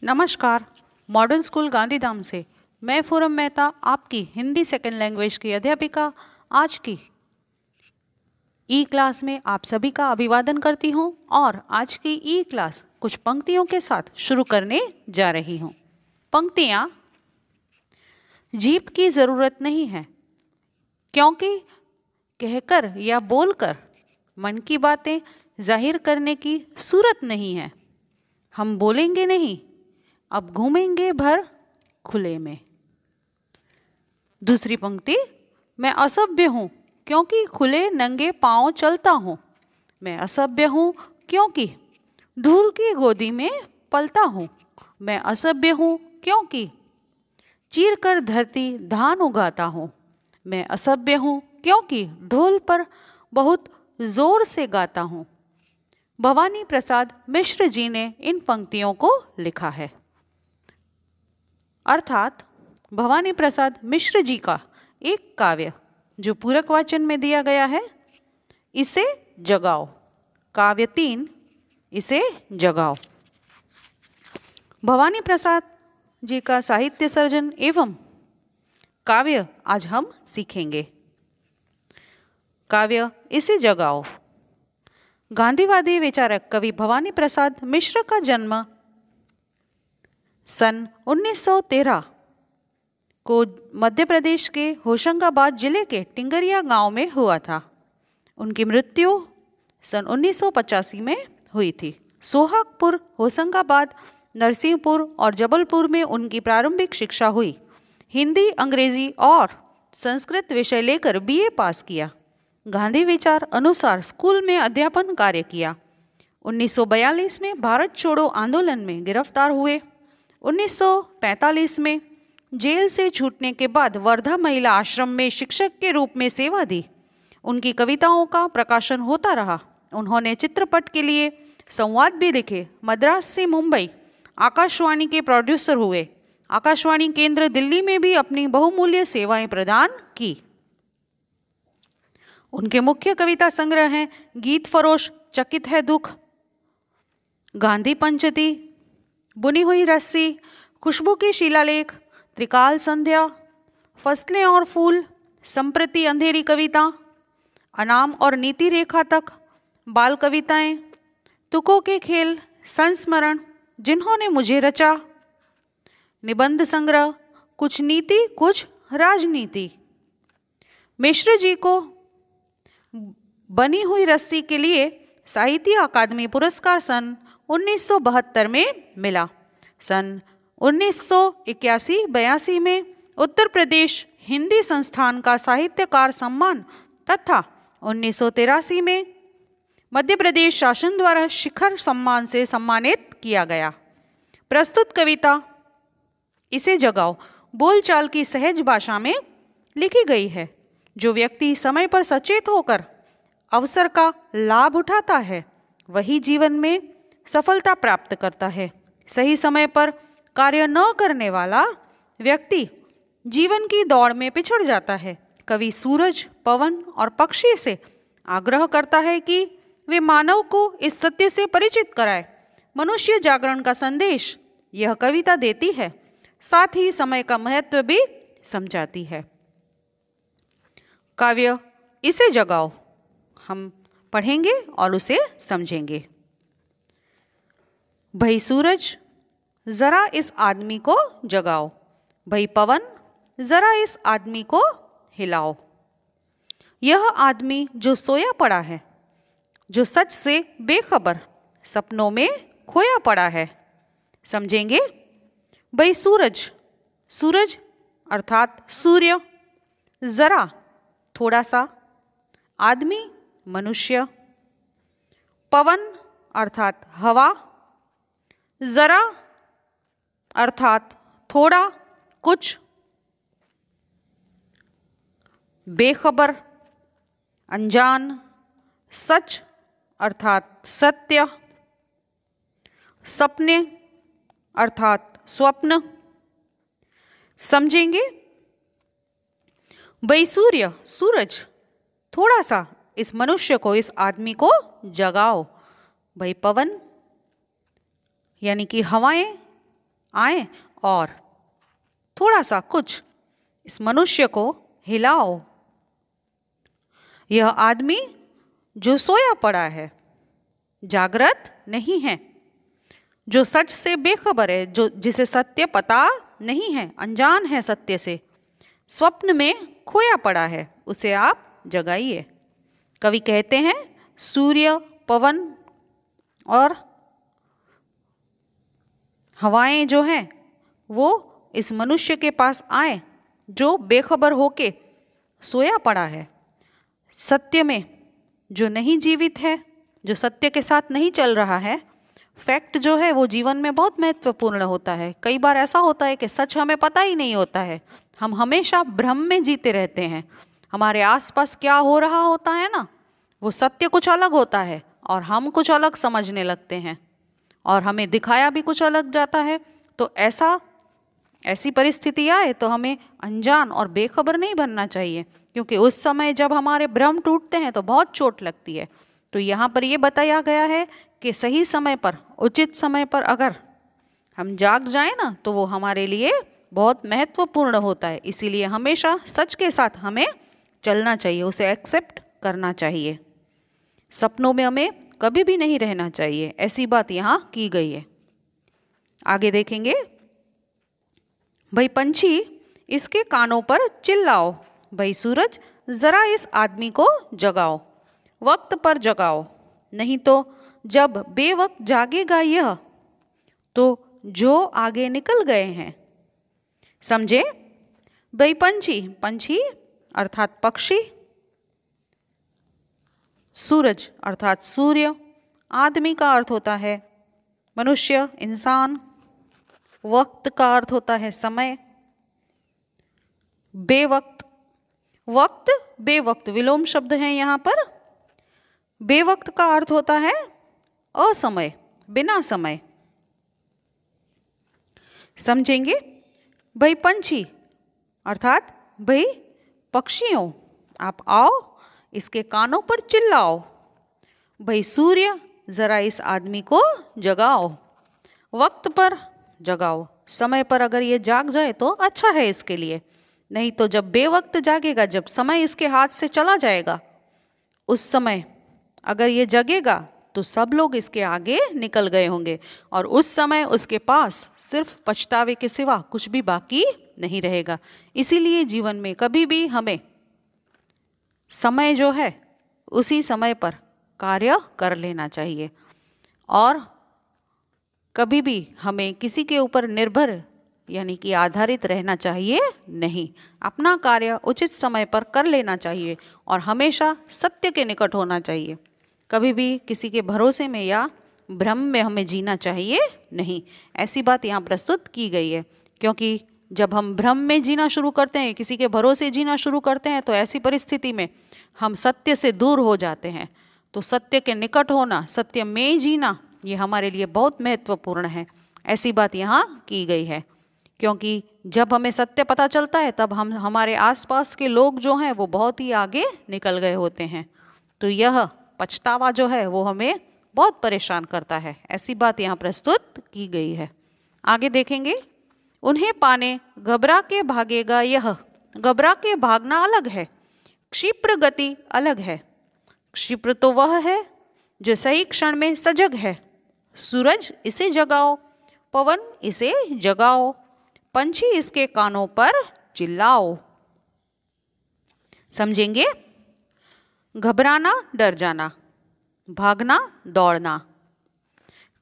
नमस्कार। Modern school Gandhidham से मैं पूनम मेहता आपकी हिंदी सेकंड लैंग्वेज की अध्यापिका आज की ई क्लास में आप सभी का अभिवादन करती हूं और आज की ई क्लास कुछ पंक्तियों के साथ शुरू करने जा रही हूं। पंक्तियां: जीभ की ज़रूरत नहीं है क्योंकि कहकर या बोलकर मन की बातें जाहिर करने की सूरत नहीं है। हम बोलेंगे नहीं, अब घूमेंगे भर खुले में। दूसरी पंक्ति: मैं असभ्य हूँ क्योंकि खुले नंगे पांव चलता हूँ। मैं असभ्य हूँ क्योंकि धूल की गोदी में पलता हूँ। मैं असभ्य हूँ क्योंकि चीर कर धरती धान उगाता हूँ। मैं असभ्य हूँ क्योंकि ढोल पर बहुत जोर से गाता हूँ। भवानी प्रसाद मिश्र जी ने इन पंक्तियों को लिखा है। अर्थात भवानी प्रसाद मिश्र जी का एक काव्य जो पूरक वाचन में दिया गया है, इसे जगाओ। काव्य 3, इसे जगाओ। भवानी प्रसाद जी का साहित्य सर्जन एवं काव्य आज हम सीखेंगे। काव्य इसे जगाओ। गांधीवादी विचारक कवि भवानी प्रसाद मिश्र का जन्म सन 1913 को मध्य प्रदेश के होशंगाबाद जिले के टिंगरिया गांव में हुआ था। उनकी मृत्यु सन 1985 में हुई थी। सोहागपुर, होशंगाबाद, नरसिंहपुर और जबलपुर में उनकी प्रारंभिक शिक्षा हुई। हिंदी, अंग्रेजी और संस्कृत विषय लेकर बीए पास किया। गांधी विचार अनुसार स्कूल में अध्यापन कार्य किया। 1942 में भारत छोड़ो आंदोलन में गिरफ्तार हुए। 1945 में जेल से छूटने के बाद वर्धा महिला आश्रम में शिक्षक के रूप में सेवा दी। उनकी कविताओं का प्रकाशन होता रहा। उन्होंने चित्रपट के लिए संवाद भी लिखे। मद्रास से मुंबई आकाशवाणी के प्रोड्यूसर हुए। आकाशवाणी केंद्र दिल्ली में भी अपनी बहुमूल्य सेवाएं प्रदान की। उनके मुख्य कविता संग्रह हैं गीत फरोश, चकित है दुख, गांधी पंचती, बुनी हुई रस्सी, खुशबू की शिलालेख, त्रिकाल संध्या, फसलें और फूल, संप्रति अंधेरी कविता, अनाम और नीति रेखा तक, बाल कविताएं, तुकों के खेल, संस्मरण, जिन्होंने मुझे रचा, निबंध संग्रह, कुछ नीति कुछ राजनीति। मिश्र जी को बनी हुई रस्सी के लिए साहित्य अकादमी पुरस्कार सन 1972 में मिला। सन 1981-82 में उत्तर प्रदेश हिंदी संस्थान का साहित्यकार सम्मान तथा 1983 में मध्य प्रदेश शासन द्वारा शिखर सम्मान से सम्मानित किया गया। प्रस्तुत कविता इसे जगाओ बोलचाल की सहज भाषा में लिखी गई है। जो व्यक्ति समय पर सचेत होकर अवसर का लाभ उठाता है वही जीवन में सफलता प्राप्त करता है। सही समय पर कार्य न करने वाला व्यक्ति जीवन की दौड़ में पिछड़ जाता है। कवि सूरज, पवन और पक्षी से आग्रह करता है कि वे मानव को इस सत्य से परिचित कराए। मनुष्य जागरण का संदेश यह कविता देती है, साथ ही समय का महत्व भी समझाती है। काव्य इसे जगाओ हम पढ़ेंगे और उसे समझेंगे। भई सूरज, जरा इस आदमी को जगाओ। भई पवन, जरा इस आदमी को हिलाओ। यह आदमी जो सोया पड़ा है, जो सच से बेखबर सपनों में खोया पड़ा है। समझेंगे? भई सूरज, सूरज अर्थात सूर्य, जरा थोड़ा सा, आदमी मनुष्य, पवन अर्थात हवा, जरा अर्थात थोड़ा कुछ, बेखबर अनजान, सच अर्थात सत्य, सपने अर्थात स्वप्न। समझेंगे? भई सूर्य, सूरज, थोड़ा सा इस मनुष्य को, इस आदमी को जगाओ। भई पवन यानी कि हवाएं आए और थोड़ा सा कुछ इस मनुष्य को हिलाओ। यह आदमी जो सोया पड़ा है, जागृत नहीं है, जो सच से बेखबर है, जो जिसे सत्य पता नहीं है, अनजान है सत्य से, स्वप्न में खोया पड़ा है, उसे आप जगाइए। कवि कहते हैं सूर्य, पवन और हवाएं जो हैं वो इस मनुष्य के पास आए जो बेखबर होके सोया पड़ा है, सत्य में जो नहीं जीवित है, जो सत्य के साथ नहीं चल रहा है। फैक्ट जो है वो जीवन में बहुत महत्वपूर्ण होता है। कई बार ऐसा होता है कि सच हमें पता ही नहीं होता है, हम हमेशा भ्रम में जीते रहते हैं। हमारे आसपास क्या हो रहा होता है ना, वो सत्य कुछ अलग होता है और हम कुछ अलग समझने लगते हैं और हमें दिखाया भी कुछ अलग जाता है। तो ऐसी परिस्थिति आए तो हमें अनजान और बेखबर नहीं बनना चाहिए, क्योंकि उस समय जब हमारे भ्रम टूटते हैं तो बहुत चोट लगती है। तो यहाँ पर ये बताया गया है कि सही समय पर, उचित समय पर अगर हम जाग जाएं ना तो वो हमारे लिए बहुत महत्वपूर्ण होता है। इसीलिए हमेशा सच के साथ हमें चलना चाहिए, उसे एक्सेप्ट करना चाहिए। सपनों में हमें कभी भी नहीं रहना चाहिए, ऐसी बात यहाँ की गई है। आगे देखेंगे, भाई पंछी इसके कानों पर चिल्लाओ, भाई सूरज जरा इस आदमी को जगाओ, वक्त पर जगाओ, नहीं तो जब बेवक्त जागेगा यह तो जो आगे निकल गए हैं। समझे? भाई पंछी, पंछी अर्थात पक्षी, सूरज अर्थात सूर्य, आदमी का अर्थ होता है मनुष्य, इंसान, वक्त का अर्थ होता है समय, बेवक्त, वक्त बेवक्त विलोम शब्द हैं यहाँ पर। बेवक्त का अर्थ होता है असमय, बिना समय। समझेंगे? भाई पंछी अर्थात भाई पक्षियों, आप आओ, इसके कानों पर चिल्लाओ, भाई सूर्य जरा इस आदमी को जगाओ, वक्त पर जगाओ। समय पर अगर ये जाग जाए तो अच्छा है इसके लिए, नहीं तो जब बेवक्त जागेगा, जब समय इसके हाथ से चला जाएगा, उस समय अगर ये जगेगा तो सब लोग इसके आगे निकल गए होंगे और उस समय उसके पास सिर्फ पछतावे के सिवा कुछ भी बाकी नहीं रहेगा। इसीलिए जीवन में कभी भी हमें समय जो है उसी समय पर कार्य कर लेना चाहिए और कभी भी हमें किसी के ऊपर निर्भर यानी कि आधारित रहना चाहिए नहीं। अपना कार्य उचित समय पर कर लेना चाहिए और हमेशा सत्य के निकट होना चाहिए। कभी भी किसी के भरोसे में या भ्रम में हमें जीना चाहिए नहीं। ऐसी बात यहाँ प्रस्तुत की गई है, क्योंकि जब हम भ्रम में जीना शुरू करते हैं, किसी के भरोसे जीना शुरू करते हैं, तो ऐसी परिस्थिति में हम सत्य से दूर हो जाते हैं। तो सत्य के निकट होना, सत्य में जीना, ये हमारे लिए बहुत महत्वपूर्ण है। ऐसी बात यहाँ की गई है, क्योंकि जब हमें सत्य पता चलता है तब हम हमारे आसपास के लोग जो हैं वो बहुत ही आगे निकल गए होते हैं। तो यह पछतावा जो है वो हमें बहुत परेशान करता है। ऐसी बात यहाँ प्रस्तुत की गई है। आगे देखेंगे, उन्हें पाने घबरा के भागेगा यह। घबरा के भागना अलग है, क्षिप्र गति अलग है। क्षिप्र तो वह है जो सही क्षण में सजग है। सूरज इसे जगाओ, पवन इसे जगाओ, पंछी इसके कानों पर चिल्लाओ। समझेंगे? घबराना डर जाना, भागना दौड़ना,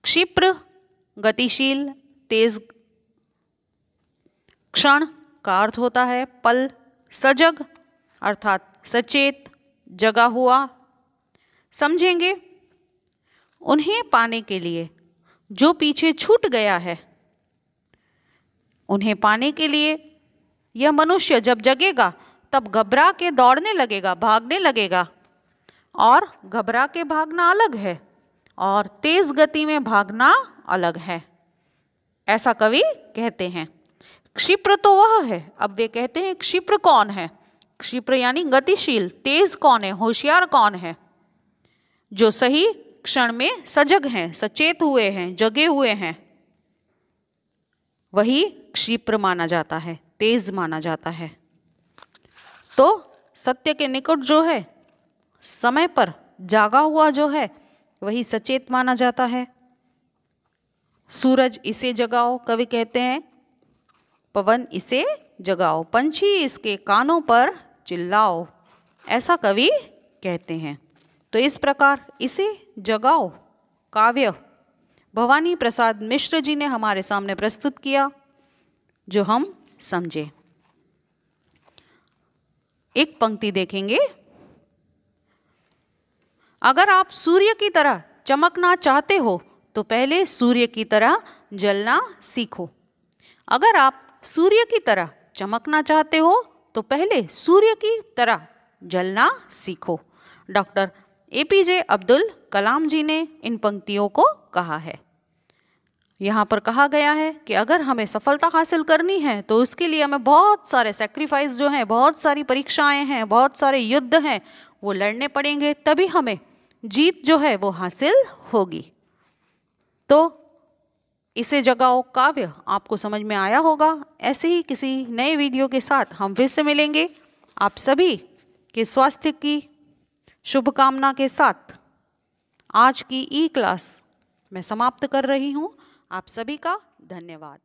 क्षिप्र गतिशील तेज, क्षण का अर्थ होता है पल, सजग अर्थात सचेत जगा हुआ। समझेंगे? उन्हें पाने के लिए जो पीछे छूट गया है, उन्हें पाने के लिए यह मनुष्य जब जगेगा तब घबरा के दौड़ने लगेगा, भागने लगेगा। और घबरा के भागना अलग है और तेज गति में भागना अलग है, ऐसा कवि कहते हैं। क्षिप्र तो वह है, अब वे कहते हैं क्षिप्र कौन है? क्षिप्र यानी गतिशील, तेज कौन है, होशियार कौन है? जो सही क्षण में सजग हैं, सचेत हुए हैं, जगे हुए हैं। वही क्षिप्र माना जाता है, तेज माना जाता है। तो सत्य के निकट जो है, समय पर जागा हुआ जो है, वही सचेत माना जाता है। सूरज इसे जगाओ कवि कहते हैं, पवन इसे जगाओ, पंछी इसके कानों पर चिल्लाओ, ऐसा कवि कहते हैं। तो इस प्रकार इसे जगाओ काव्य भवानी प्रसाद मिश्र जी ने हमारे सामने प्रस्तुत किया, जो हम समझे। एक पंक्ति देखेंगे। अगर आप सूर्य की तरह चमकना चाहते हो तो पहले सूर्य की तरह जलना सीखो। अगर आप सूर्य की तरह चमकना चाहते हो तो पहले सूर्य की तरह जलना सीखो। डॉक्टर APJ अब्दुल कलाम जी ने इन पंक्तियों को कहा है। यहाँ पर कहा गया है कि अगर हमें सफलता हासिल करनी है तो उसके लिए हमें बहुत सारे सेक्रीफाइस जो हैं, बहुत सारी परीक्षाएं हैं, बहुत सारे युद्ध हैं, वो लड़ने पड़ेंगे, तभी हमें जीत जो है वो हासिल होगी। तो इसे जगाओ काव्य आपको समझ में आया होगा। ऐसे ही किसी नए वीडियो के साथ हम फिर से मिलेंगे। आप सभी के स्वास्थ्य की शुभकामना के साथ आज की ई क्लास मैं समाप्त कर रही हूँ। आप सभी का धन्यवाद।